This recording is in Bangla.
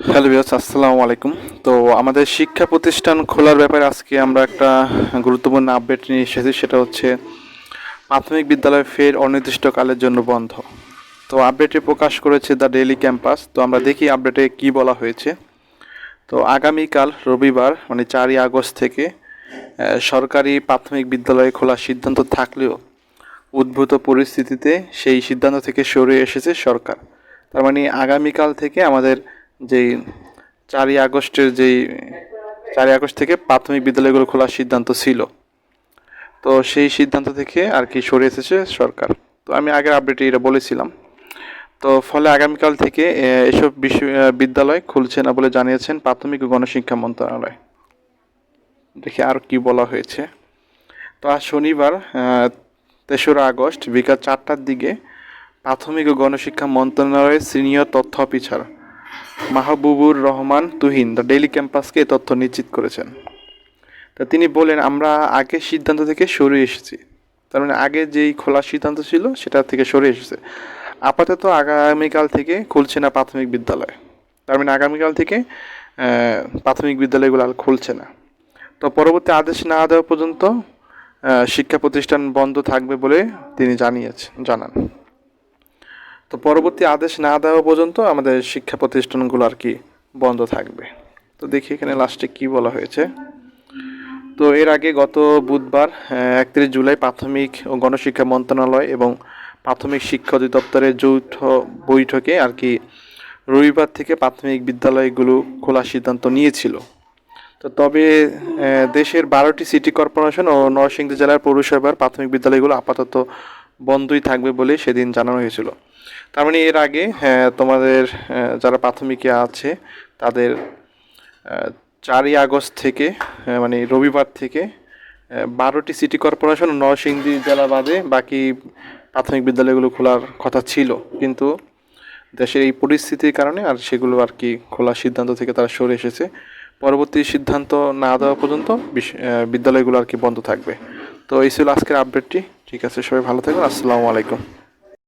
হ্যালো ভিউয়ার্স, আসসালামু আলাইকুম। তো আমাদের শিক্ষা প্রতিষ্ঠান খোলার ব্যাপারে আজকে আমরা একটা গুরুত্বপূর্ণ আপডেট নিয়ে এসেছি। সেটা হচ্ছে প্রাথমিক বিদ্যালয় ফের অনির্দিষ্টকালের জন্য বন্ধ। তো আপডেটে প্রকাশ করেছে দ্য ডেইলি ক্যাম্পাস। তো আমরা দেখি আপডেটে কি বলা হয়েছে। তো আগামীকাল রবিবার মানে 4ই আগস্ট থেকে সরকারি প্রাথমিক বিদ্যালয় খোলার সিদ্ধান্ত থাকলেও উদ্ভূত পরিস্থিতিতে সেই সিদ্ধান্ত থেকে সরে এসেছে সরকার। তার মানে আগামীকাল থেকে আমাদের যেই 4ই আগস্ট থেকে প্রাথমিক বিদ্যালয়গুলো খোলার সিদ্ধান্ত ছিল, তো সেই সিদ্ধান্ত থেকে আর কি সরে এসেছে সরকার। তো আমি আগের আপডেটে এটা বলেছিলাম। তো ফলে আগামীকাল থেকে এসব বিদ্যালয় খুলছে না বলে জানিয়েছেন প্রাথমিক ও গণশিক্ষা মন্ত্রণালয়। দেখি আর কি বলা হয়েছে। তো আজ শনিবার 3রা আগস্ট বিকাল 4টার দিকে প্রাথমিক ও গণশিক্ষা মন্ত্রণালয়ের সিনিয়র তথ্য officer Mahbubur Rahman Tuhin the daily ক্যাম্পাসকে এ তথ্য নিশ্চিত করেছেন। তা তিনি বলেন, আমরা আগের সিদ্ধান্ত থেকে সরে এসেছি। তার মানে আগে যেই খোলার সিদ্ধান্ত ছিল সেটা থেকে সরে এসেছে। আপাতত আগামীকাল থেকে খুলছে না প্রাথমিক বিদ্যালয়। তার মানে আগামীকাল থেকে প্রাথমিক বিদ্যালয়গুলো আর খুলছে না। তো পরবর্তী আদেশ না দেওয়া পর্যন্ত শিক্ষা প্রতিষ্ঠান বন্ধ থাকবে বলে তিনি জানান। তো পরবর্তী আদেশ না দেওয়া পর্যন্ত আমাদের শিক্ষা প্রতিষ্ঠানগুলো আর কি বন্ধ থাকবে। তো দেখি এখানে লাস্টে কি বলা হয়েছে। তো এর আগে গত বুধবার 31 জুলাই প্রাথমিক ও গণশিক্ষা মন্ত্রণালয় এবং প্রাথমিক শিক্ষা অধিদপ্তরের যৌথ বৈঠকে আর কি রবিবার থেকে প্রাথমিক বিদ্যালয়গুলো খোলার সিদ্ধান্ত নিয়েছিল। তো তবে দেশের 12টি সিটি কর্পোরেশন ও নরসিংদী জেলার পৌরসভার প্রাথমিক বিদ্যালয়গুলো আপাতত বন্ধই থাকবে বলে সেদিন জানানো হয়েছিল। তার মানে এর আগে তোমাদের যারা প্রাথমিকে আছে তাদের 4ই আগস্ট থেকে মানে রবিবার থেকে 12টি সিটি কর্পোরেশন ও নরসিংদী জেলা বাদে বাকি প্রাথমিক বিদ্যালয়গুলো খোলার কথা ছিল, কিন্তু দেশের এই পরিস্থিতির কারণে আর সেগুলো আর কি খোলার সিদ্ধান্ত থেকে তারা সরে এসেছে। পরবর্তী সিদ্ধান্ত না দেওয়া পর্যন্ত বিদ্যালয়গুলো আর কি বন্ধ থাকবে। তো এই ছিল আজকের আপডেটটি। ঠিক আছে, সবাই ভালো থাকুন। আসসালামু আলাইকুম।